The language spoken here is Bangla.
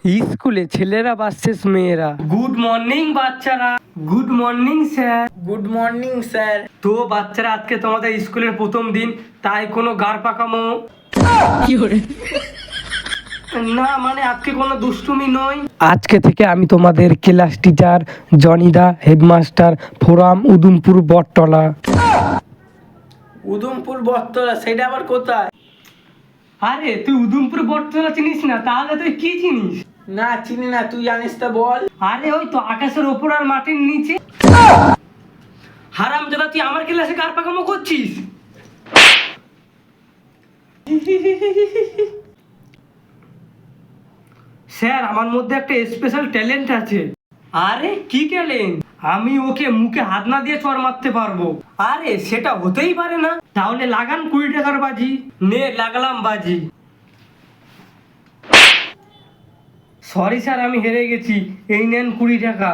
স্কুলে ছেলেরা ভার্সেস মেয়েরা। গুড মর্নিং বাচ্চারা। Good morning sir. Good morning sir. তো বাচ্চারা, আজকে তোমাদের স্কুলের প্রথম দিন, তাই কোনো গাড় পাকামো না, মানে আজকে কোনো দুষ্টুমি নয়। আজকে থেকে আমি তোমাদের ক্লাস টিচার জনিদা, হেডমাস্টার ফোরাম উদুমপুর বটতলা। উদুমপুর বটতলা, সেটা আবার কোথায়? আরে তুই উদুমপুর বটতলা চিনিস না? তাহলে তুই কি চিনিস? না চিনি না, তুই জানিস তা বল। আরে ওই তো আকাশের ওপর আর মাটির নিচে। হারামজাদা, তুই আমার ক্লাসে গাড় পাকামো করছিস? স্যার, আমার মধ্যে একটা স্পেশাল ট্যালেন্ট আছে। আরে কি ট্যালেন্ট? আমি ওকে মুখে হাত না দিয়ে চড় মারতে পারবো। আরে সেটা হতেই পারে না। তাহলে লাগান 20 টাকার বাজি। নে, লাগালাম বাজি। সরি স্যার, আমি হেরে গেছি। এই নেন 20 টাকা।